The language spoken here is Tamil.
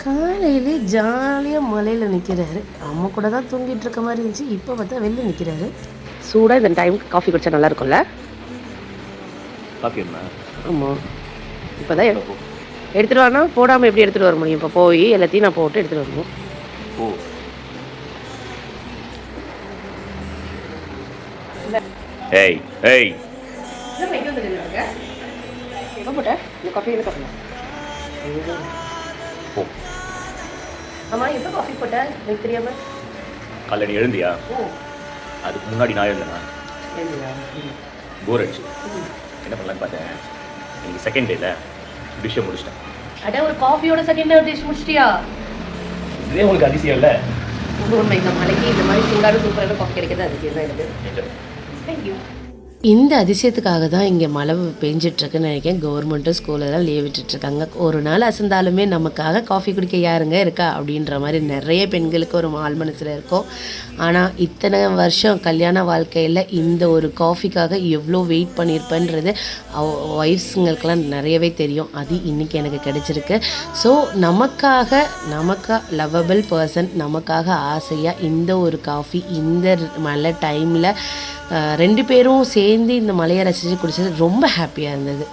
காலையிலே ஜாலியாக மலையில் நிற்கிறாரு. அம்மா கூட தான் தூங்கிட்டு இருக்க மாதிரி இருந்துச்சு. இப்போ பார்த்தா வெளில நிற்கிறாரு. சூடாக இந்த டைமுக்கு காஃபி குடிச்சா நல்லா இருக்கும்ல? காஃபி என்ன? ஆமாம், இப்போ தான் எடுத்துகிட்டு வரனா போடாமல் எப்படி எடுத்துகிட்டு வர முடியும்? இப்போ போய் எல்லாத்தையும் நான் போட்டு எடுத்துகிட்டு வரணும். ஓ, ஏய் ஏய், எப்போ போட்டேன் இந்த காஃபி? என்ன காஃபி? ஓ, ஆமாம், எப்போ காஃபி போட்டேன் எனக்கு தெரியாமல்? காலைல நீ எழுந்தியா? ஓ, அதுக்கு முன்னாடி நான் எழுந்தேனா? எழுந்தியா? போர் அடிச்சு என்ன பண்ணலான்னு பார்த்தேன். இன்னைக்கு செகண்ட் டேல டிஷ்ஷை முடிச்சிட்டேன். அட, ஒரு காஃபியோட செகண்ட் டிஷ் முடிச்சிட்டியா? இதே உங்களுக்கு அதிசயம் இல்லை? உண்மை, இந்த மலைக்கு இந்த மாதிரி சிங்காடு சூப்பரான காஃபி கிடைக்கிறது அதிசயம் தான் எனக்கு. தேங்க்யூ. இந்த அதிசயத்துக்காக தான் இங்கே மழை பெஞ்சிட்ருக்குன்னு நினைக்கிறேன். கவர்மெண்ட்டும் ஸ்கூலெல்லாம் லீவ் விட்டுட்ருக்காங்க. ஒரு நாள் அசந்தாலுமே நமக்காக காஃபி குடிக்க யாருங்க இருக்கா அப்படின்ற மாதிரி நிறைய பெண்களுக்கு ஒரு ஆள் மனசில் இருக்கும். ஆனால் இத்தனை வருஷம் கல்யாண வாழ்க்கையில் இந்த ஒரு காஃபிக்காக எவ்வளோ வெயிட் பண்ணியிருப்பேன்றது ஒய்ஃப்ஸுங்களுக்கெல்லாம் நிறையவே தெரியும். அது இன்றைக்கி எனக்கு கிடச்சிருக்கு. ஸோ நமக்காக லவ்வபிள் பர்சன் நமக்காக ஆசையாக இந்த ஒரு காஃபி இந்த மழை டைமில் 2 பேரும் சேர்ந்து இந்த மலையை ரசித்து குடித்தது ரொம்ப ஹாப்பியாக இருந்தது.